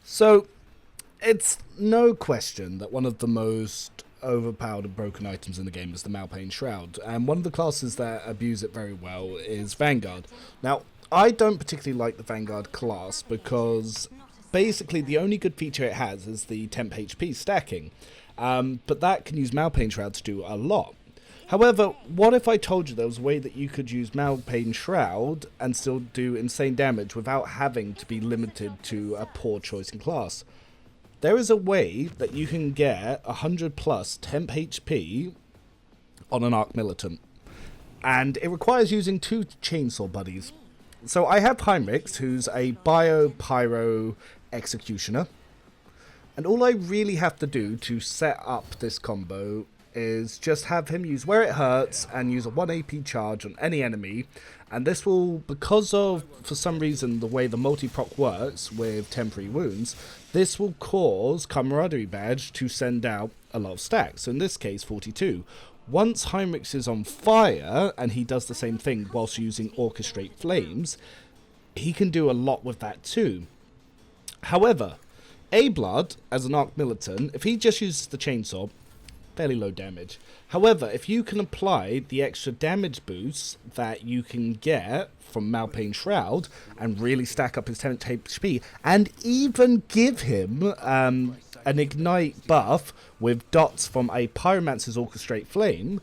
So, it's no question that one of the most overpowered and broken items in the game is the Malpain Shroud, and one of the classes that abuse it very well is Vanguard. Now, I don't particularly like the Vanguard class because basically the only good feature it has is the temp HP stacking, but that can use Malpain Shroud to do a lot. However, what if I told you there was a way that you could use Malpain Shroud and still do insane damage without having to be limited to a poor choice in class? There is a way that you can get 100 plus temp HP on an Arc Militant, and it requires using two chainsaw buddies. So I have Heinrichs, who's a Bio-Pyro Executioner, and all I really have to do to set up this combo is just have him use Where It Hurts and use a 1 AP charge on any enemy, and this will, because of, for some reason, the way the multi-proc works with temporary wounds, this will cause Camaraderie Badge to send out a lot of stacks, so in this case 42. Once Heinrichs is on fire, and he does the same thing whilst using Orchestrate Flames, he can do a lot with that too. However, A-Blood, as an Arc Militant, if he just uses the chainsaw, fairly low damage. However, if you can apply the extra damage boosts that you can get from Malpain Shroud and really stack up his 10 HP, and even give him an Ignite buff with dots from a Pyromancer's Orchestrate Flame,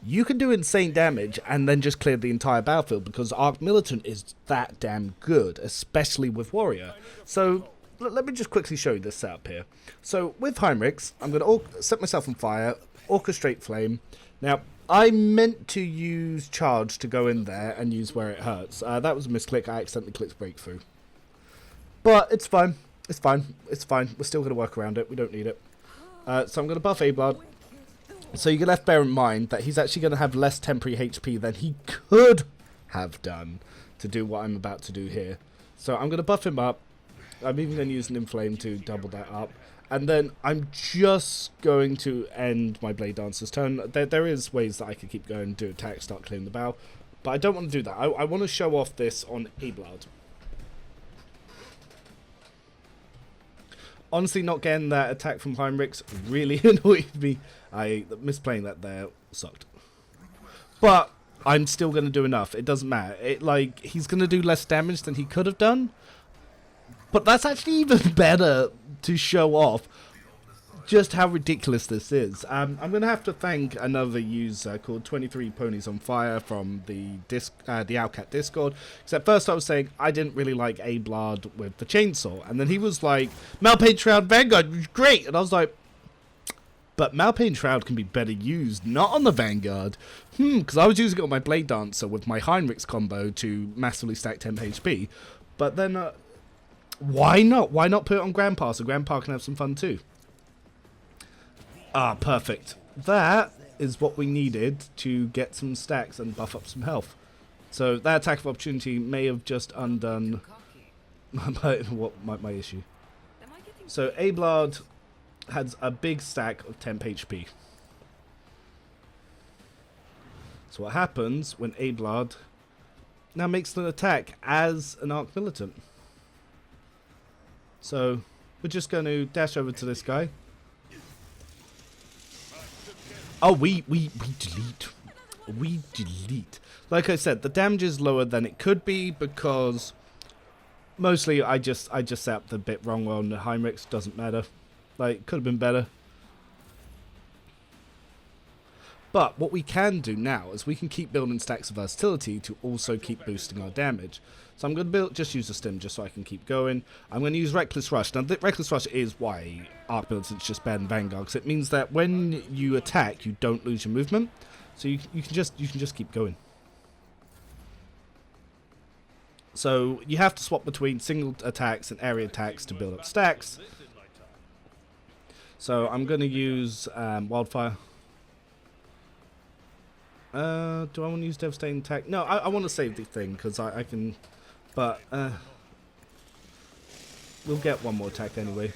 you can do insane damage and then just clear the entire battlefield, because Arc Militant is that damn good, especially with Warrior. So let me just quickly show you this setup here. So with Heinrichs, I'm going to set myself on fire, Orchestrate Flame. Now, I meant to use Charge to go in there and use Where It Hurts. That was a misclick. I accidentally clicked Breakthrough. But it's fine. It's fine. It's fine. We're still going to work around it. We don't need it. So I'm going to buff A-Blood. So you're going to have to bear in mind that he's actually going to have less temporary HP than he could have done to do what I'm about to do here. So I'm going to buff him up. I'm even going to use an Inflame to double that up. And then I'm just going to end my Blade Dancer's turn. There is ways that I could keep going, do attack, start clearing the bow. But I don't want to do that. I want to show off this on A-Blood. Honestly, not getting that attack from Heinrichs really annoyed me. I misplaying that there sucked. But I'm still going to do enough. It doesn't matter. He's going to do less damage than he could have done. But that's actually even better to show off just how ridiculous this is. I'm going to have to thank another user called 23 Ponies on Fire from the Outcat Discord. Because at first I was saying I didn't really like A-Blood with the chainsaw. And then he was like, Malpain Shroud Vanguard was great. And I was like, but Malpain Shroud can be better used, not on the Vanguard. Because I was using it on my Blade Dancer with my Heinrichs combo to massively stack 10 HP. But then why not? Why not put it on Grandpa so Grandpa can have some fun too? Ah, perfect. That is what we needed to get some stacks and buff up some health. So that attack of opportunity may have just undone my issue. So A-Blood has a big stack of temp HP. So what happens when A-Blood now makes an attack as an Arc Militant? So we're just going to dash over to this guy. Oh, we delete. We delete. Like I said, the damage is lower than it could be because mostly I just set up the bit wrong on the Heinrichs. Doesn't matter. Like, could have been better. But what we can do now is we can keep building stacks of versatility to also keep boosting our damage. So I'm going to just use a stim just so I can keep going. I'm going to use Reckless Rush. Now, Reckless Rush is why Arc Militant's just better than Vanguard, because it means that when you attack, you don't lose your movement. So you can just keep going. So you have to swap between single attacks and area attacks to build up stacks. So I'm going to use Wildfire. Do I want to use Devastating Attack? No, I want to save the thing because I can. But we'll get one more attack anyway.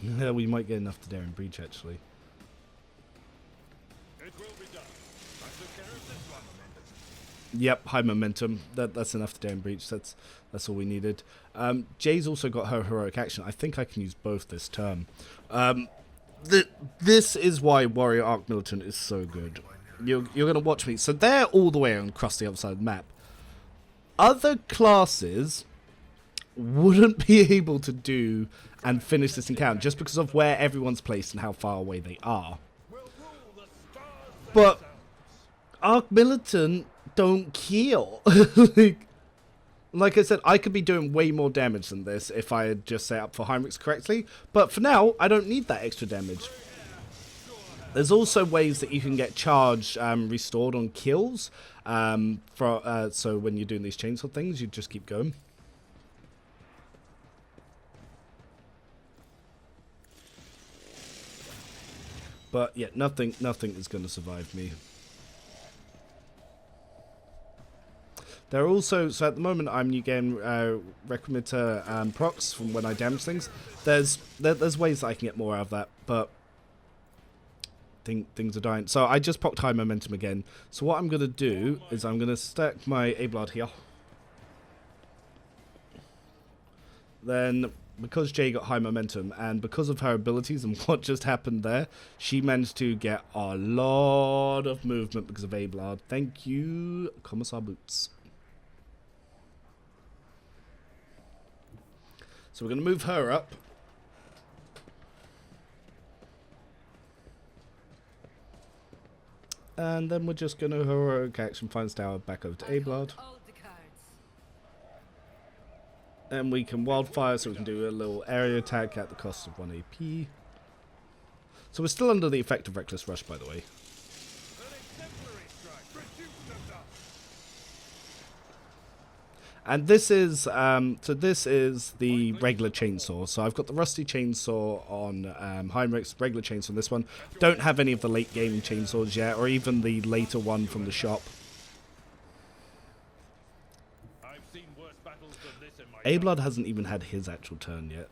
Yeah, we might get enough to Daring Breach actually. Yep, high momentum. That's enough to down breach. That's all we needed. Jay's also got her heroic action. I think I can use both this turn. This is why Warrior Arc Militant is so good. You're going to watch me. So they're all the way across the other side of the map. Other classes wouldn't be able to do and finish this encounter just because of where everyone's placed and how far away they are. But Arc Militant don't kill. Like I said, I could be doing way more damage than this if I had just set up for Heinrichs correctly. But for now, I don't need that extra damage. There's also ways that you can get charge restored on kills. So when you're doing these chainsaw things, you just keep going. But yeah, nothing is going to survive me. There are also, so at the moment I'm new game Recruiter procs from when I damage things. There's ways that I can get more out of that, but things are dying. So I just procced high momentum again. So what I'm going to do is I'm going to stack my Ablard here. Then, because Jay got high momentum, and because of her abilities and what just happened there, she managed to get a lot of movement because of Ablard. Thank you, Commissar Boots. So we're going to move her up. And then we're just going to heroic action finds tower back over to Ablard. And we can wildfire, so we can do a little area attack at the cost of 1 AP. So we're still under the effect of Reckless Rush, by the way. And this is this is the regular chainsaw. So I've got the rusty chainsaw on Heinrichs, regular chainsaw on this one. Don't have any of the late game chainsaws yet, or even the later one from the shop. Ablard hasn't even had his actual turn yet.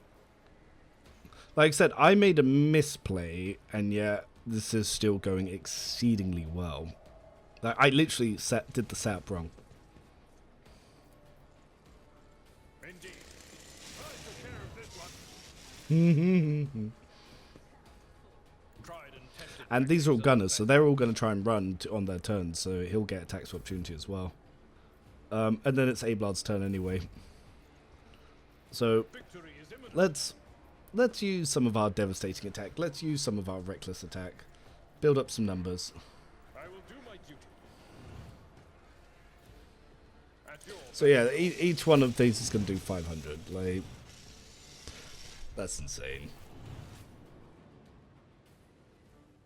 Like I said, I made a misplay, and yet this is still going exceedingly well. Like, I literally did the setup wrong. And these are all gunners, so they're all going to try and run on their turns, so he'll get attacks of opportunity as well. And then it's Ablard's turn anyway. So let's use some of our devastating attack. Let's use some of our reckless attack. Build up some numbers. So yeah, each one of these is going to do 500. Like, that's insane.